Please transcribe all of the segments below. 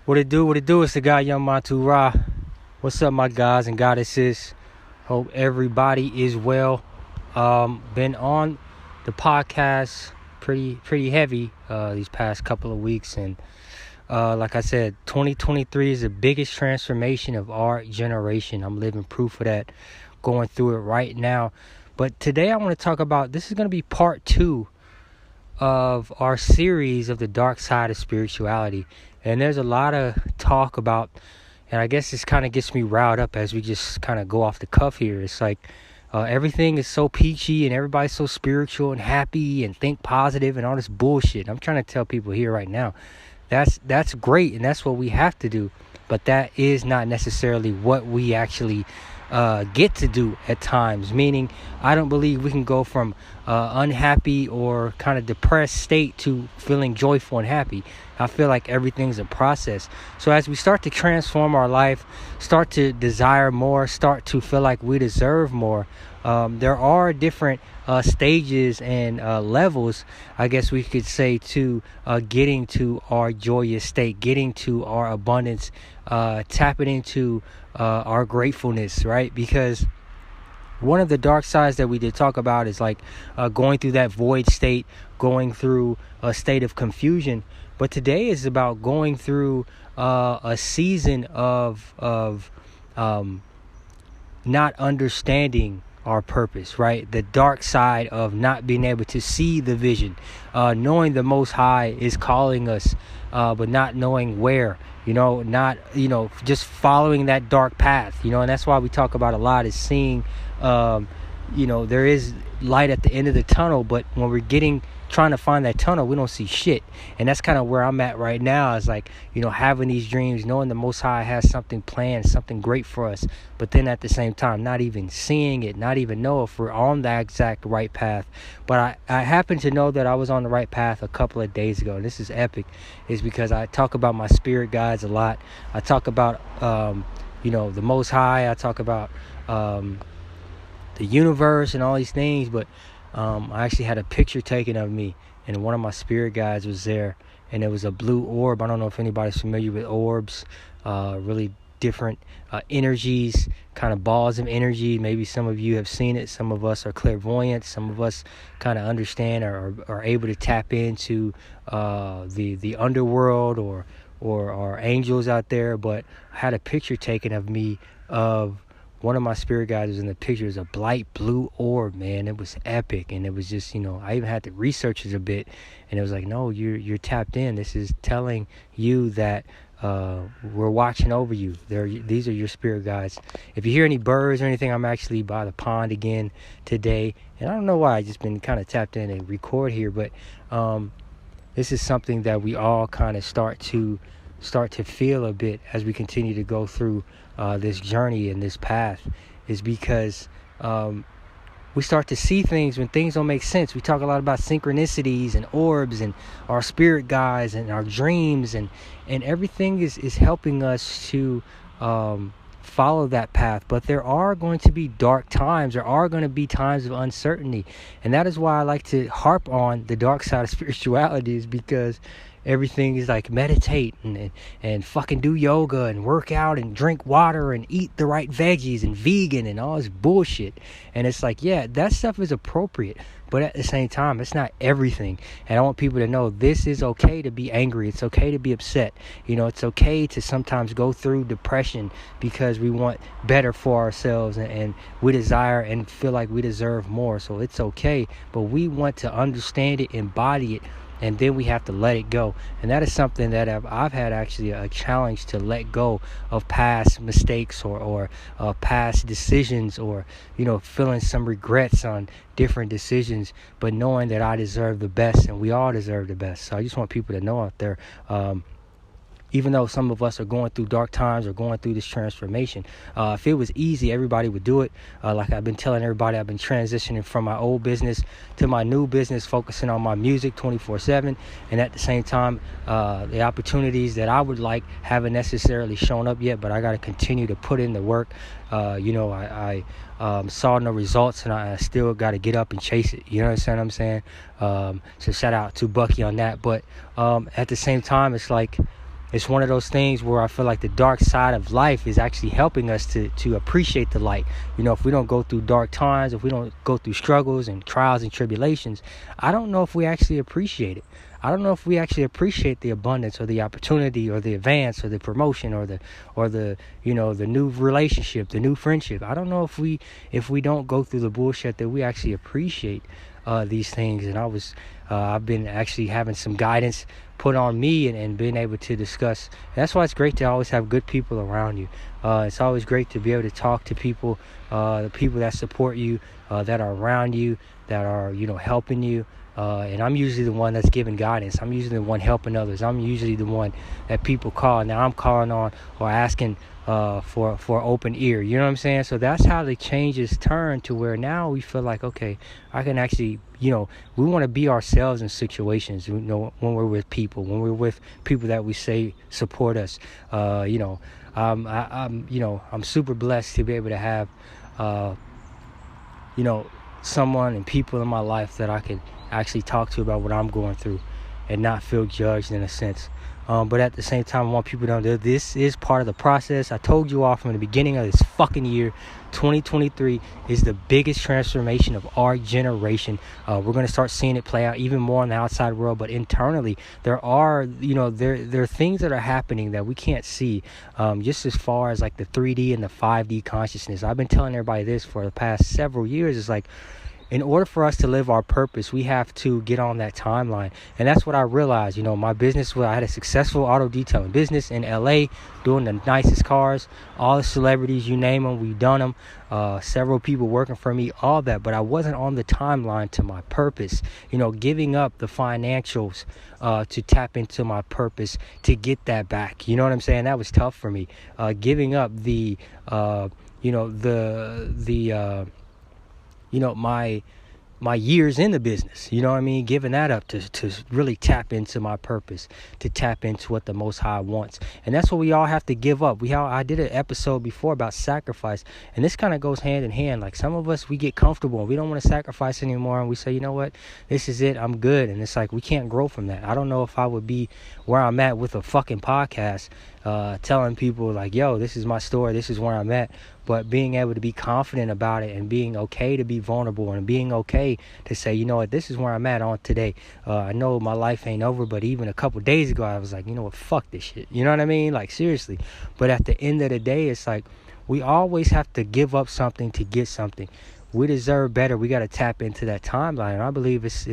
What it do? What it do? It's the guy, young Montu-Ra. What's up, my guys and goddesses? Hope everybody is well. Been on the podcast pretty heavy these past couple of weeks, and like I said, 2023 is the biggest transformation of our generation. I'm living proof of that, going through it right now. But today I want to talk about, this is going to be part 2 of our series of the dark side of spirituality. And there's a lot of talk about, and I guess this kind of gets me riled up as we just kind of go off the cuff here. It's like everything is so peachy and everybody's so spiritual and happy and think positive and all this bullshit. I'm trying to tell people here right now, that's great and that's what we have to do. But that is not necessarily what we actually get to do at times. Meaning, I don't believe we can go from unhappy or kind of depressed state to feeling joyful and happy. I feel like everything's a process. So as we start to transform our life, start to desire more, start to feel like we deserve more, there are different stages and levels, I guess we could say, to getting to our joyous state, getting to our abundance, tapping into our gratefulness, right? Because one of the dark sides that we did talk about is like going through that void state, going through a state of confusion. But today is about going through a season of not understanding our purpose, right? The dark side of not being able to see the vision, knowing the Most High is calling us, but not knowing where, not, just following that dark path, and that's why we talk about a lot is seeing, there is light at the end of the tunnel, but when we're trying to find that tunnel, we don't see shit. And that's kind of where I'm at right now, is like, having these dreams, knowing the Most High has something planned, something great for us, but then at the same time not even seeing it, not even know if we're on the exact right path. But I happen to know that I was on the right path a couple of days ago, and this is epic, is because I talk about my spirit guides a lot. I talk about the Most High. I talk about the universe and all these things, but I actually had a picture taken of me, and one of my spirit guides was there, and it was a blue orb. I don't know if anybody's familiar with orbs, really different energies, kind of balls of energy. Maybe some of you have seen it. Some of us are clairvoyant. Some of us kind of understand or are able to tap into the underworld or are angels out there. But I had a picture taken of me of one of my spirit guides was in the picture. It was a bright blue orb, man. It was epic, and it was just, I even had to research it a bit, and it was like, no, you're tapped in. This is telling you that we're watching over you. These are your spirit guides. If you hear any birds or anything, I'm actually by the pond again today, and I don't know why. I just been kind of tapped in and record here, but this is something that we all kind of start to feel a bit as we continue to go through this journey and this path, is because we start to see things when things don't make sense. We talk a lot about synchronicities and orbs and our spirit guides and our dreams, and everything is helping us to follow that path. But there are going to be dark times. There are going to be times of uncertainty, and that is why I like to harp on the dark side of spirituality, is because everything is like meditate and fucking do yoga and work out and drink water and eat the right veggies and vegan and all this bullshit. And it's like, yeah, that stuff is appropriate, but at the same time, it's not everything. And I want people to know this is okay to be angry. It's okay to be upset. It's okay to sometimes go through depression because we want better for ourselves and we desire and feel like we deserve more. So it's okay, but we want to understand it, embody it, and then we have to let it go. And that is something that I've had actually a challenge to let go of past mistakes or past decisions, or feeling some regrets on different decisions, but knowing that I deserve the best, and we all deserve the best. So I just want people to know out there, even though some of us are going through dark times or going through this transformation, if it was easy, everybody would do it. Like I've been telling everybody, I've been transitioning from my old business to my new business, focusing on my music 24/7. And at the same time, the opportunities that I would like haven't necessarily shown up yet, but I got to continue to put in the work. I saw no results, and I still got to get up and chase it. You know what I'm saying? So shout out to Bucky on that. But at the same time, it's like, it's one of those things where I feel like the dark side of life is actually helping us to appreciate the light. If we don't go through dark times, if we don't go through struggles and trials and tribulations, I don't know if we actually appreciate it. I don't know if we actually appreciate the abundance or the opportunity or the advance or the promotion or the the new relationship, the new friendship. I don't know if we don't go through the bullshit that we actually appreciate these things. And I've been actually having some guidance put on me and being able to discuss. That's why it's great to always have good people around you. It's always great to be able to talk to people, the people that support you, that are around you, that are helping you. And I'm usually the one that's giving guidance. I'm usually the one helping others. I'm usually the one that people call. Now I'm calling on or asking for open ear. You know what I'm saying? So that's how the changes turn to where now we feel like, okay, I can actually, we want to be ourselves in situations. When we're with people, when we're with people that we say support us. I'm super blessed to be able to have, someone and people in my life that I can actually talk to about what I'm going through and not feel judged in a sense. But at the same time, I want people to know that this is part of the process. I told you all from the beginning of this fucking year, 2023 is the biggest transformation of our generation. We're going to start seeing it play out even more in the outside world, but internally there are, there are things that are happening that we can't see, just as far as like the 3D and the 5D consciousness. I've been telling everybody this for the past several years. It's like, in order for us to live our purpose, we have to get on that timeline. And that's what I realized. My business, I had a successful auto detailing business in LA, doing the nicest cars, all the celebrities, you name them, we've done them. Several people working for me, all that. But I wasn't on the timeline to my purpose. Giving up the financials to tap into my purpose, to get that back. You know what I'm saying? That was tough for me. Giving up the my years in the business, giving that up to really tap into my purpose, to tap into what the Most High wants. And that's what we all have to give up. I did an episode before about sacrifice, and this kind of goes hand in hand. Like some of us, we get comfortable and we don't want to sacrifice anymore, and we say, you know what, this is it, I'm good. And it's like, we can't grow from that. I don't know if I would be where I'm at with a fucking podcast, telling people like, yo, this is my story, this is where I'm at. But being able to be confident about it and being okay to be vulnerable and being okay to say, you know what, this is where I'm at on today. I know my life ain't over, but even a couple days ago, I was like, you know what, fuck this shit. You know what I mean? Like, seriously. But at the end of the day, it's like, we always have to give up something to get something. We deserve better. We got to tap into that timeline. And I believe it's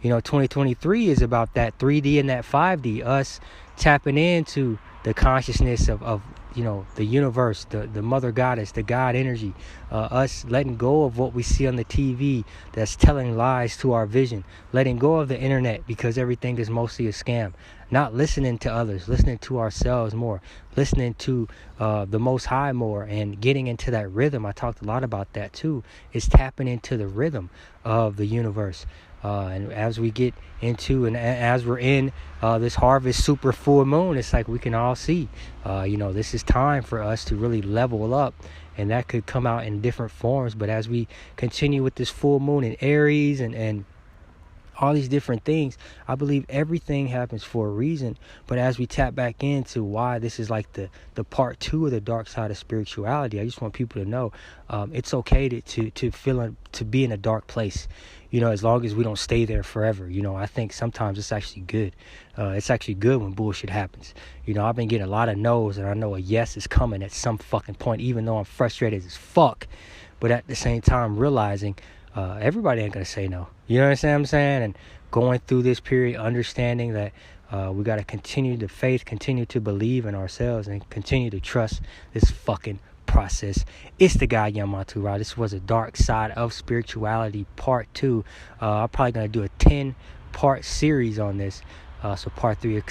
2023 is about that 3D and that 5D, us tapping into the consciousness of the universe, the mother goddess, the God energy, us letting go of what we see on the TV that's telling lies to our vision, letting go of the internet because everything is mostly a scam, not listening to others, listening to ourselves more, listening to the Most High more, and getting into that rhythm. I talked a lot about that too, is tapping into the rhythm of the universe. And as we get into and as we're in this harvest super full moon, it's like we can all see, this is time for us to really level up. And that could come out in different forms. But as we continue with this full moon in Aries and all these different things, I believe everything happens for a reason. But as we tap back into why this is like the part 2 of the dark side of spirituality, I just want people to know it's okay to feel to be in a dark place, as long as we don't stay there forever. I think sometimes it's actually good. It's actually good when bullshit happens. I've been getting a lot of no's, and I know a yes is coming at some fucking point, even though I'm frustrated as fuck. But at the same time, realizing everybody ain't gonna say no. You know what I'm saying? And going through this period, understanding that we got to continue the faith, continue to believe in ourselves, and continue to trust this fucking process. It's the guy, Young Montu-Ra. This was a dark side of spirituality part 2. I'm probably gonna do a 10-part series on this. So part 3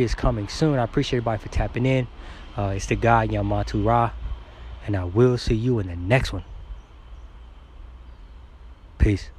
is coming soon. I appreciate everybody for tapping in. It's the guy, Young Montu-Ra, and I will see you in the next one. Peace.